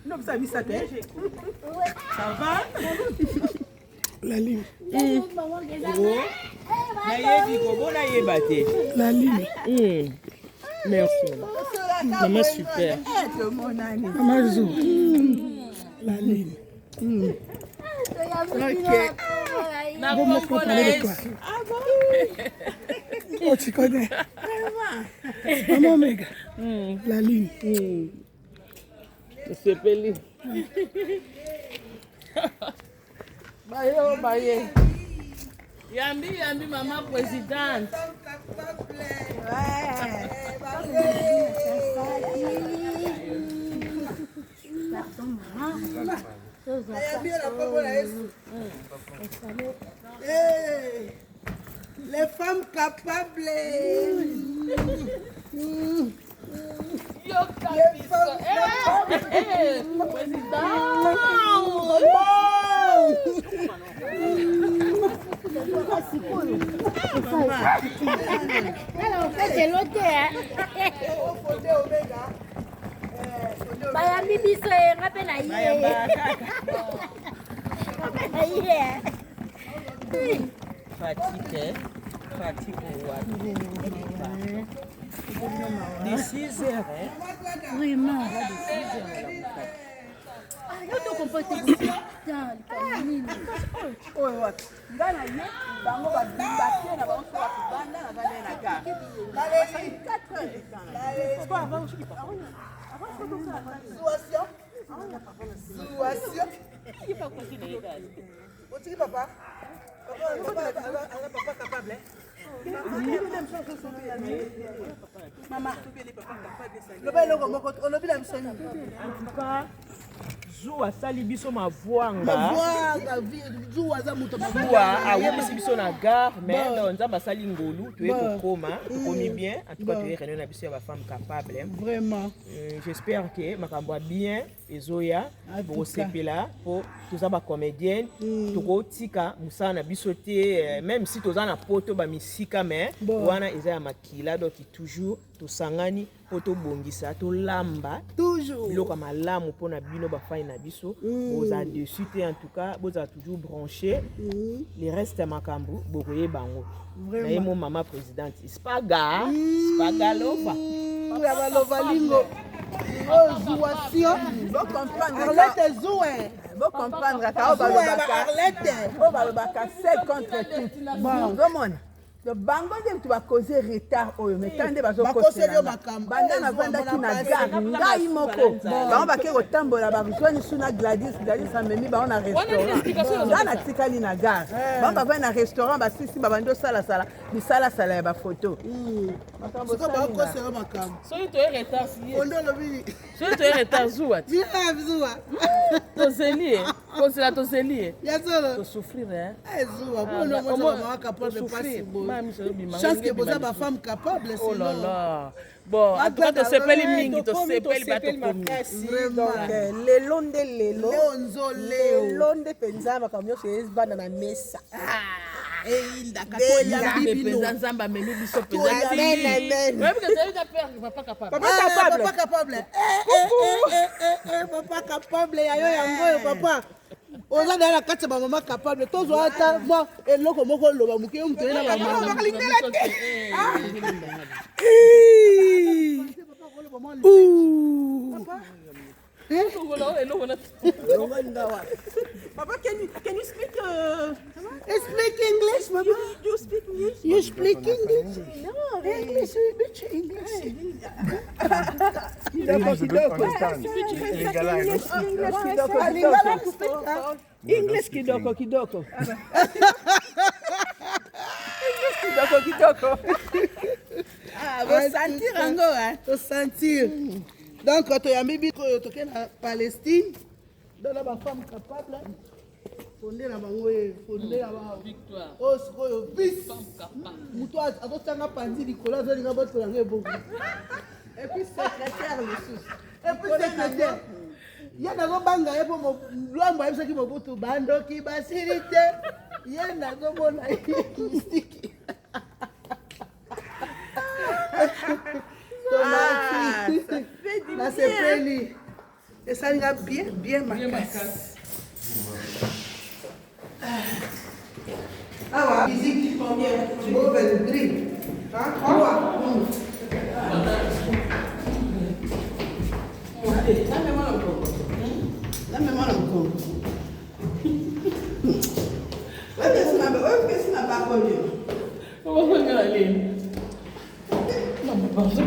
Non, ça vit ça tête. Ça va? La ligne. La ligne. Merci. Maman super. Maman Zou. La ligne. Ok. Oh, tu connais. Maman Méga. La ligne. C'est Peli. Baye. Yambi, maman présidente. Les femmes capables. Alors, c'est l'autre. Bayambi biso rappelle Fatigue. Des 6 heures. Vraiment. Papa capable. Maman, en tout cas, Zoua sali biso mavwanga. Zoua awumisi biso na gare, mais dans nzamba sali ngolu, tu es kokoma, komi bien. En tout cas, tu es réunion na biso ya ba femme capable. Vraiment. J'espère que makambo bien ezoya pour sepela pour tous ba comédienne, toko tika musana biso te même si toza na poto ba misika mais wana eza ya makila donc toujours tosangani poto bongisa to lamba toujours biloko malamu pona bino ba fai na biso boza dessus te en tout cas boza toujours branché les restes makambo bokoye bango vraiment mon maman présidente Spaga lova lingo Zouasio vous comprendre Arlette Zoué vous comprendre ka balobaka seul contre tout bon domona le bango de tu vas causer retard oyo mais tande bazo causer banda na vanda ki na gare ngai moko bango bake kotambola bazwani suna Gladys amemi bango na restaurant za na tikali na gare bango bavai na restaurant basisi babando sala misala ya ba photo siko bakosela makambo Soki to retard si. ondo lobi Soki to retard zuwa. Zuwa Tozeli. Konsela tozeli. ya solo To souffrir hein. Zuwa bono mo maman capable de passer chance que boza ba femme capable oh là là. Bon, en tout cas, to sepeli mingi, to sepeli bato komi. donc lelonde penza makambo nyonso ezbanda na mesa Penza nzamba amemi biso penza. Papa capable yayo yango papa oza na kati ya mama capable tozwa ata mwa eloko moko loba moke yo mutena ba mama Papa, can you speak speak English mama you speak English? you speak English No, English English kidogo sentir yango to sentir donc toyambi biko toke na Palestine dans la femme capable fondé na bango fondé na ba Victoire. oh sikoyo bis Femme capable. muto azotanga panzi likolo azolinga botolango ebongo et puis secrétaire lisusu et puis secrétaire ye nazobanga ye mpo lwambo ayebisaki mobutu bandoki basili te ye nazomona mystike tomati nasepeli esalinga bien makasi. Awa musique combien? Oven grill. Awa. Dame-moi le micro. Qu'est-ce que n'a pas connu? On va regarder. Non, mais pas ça,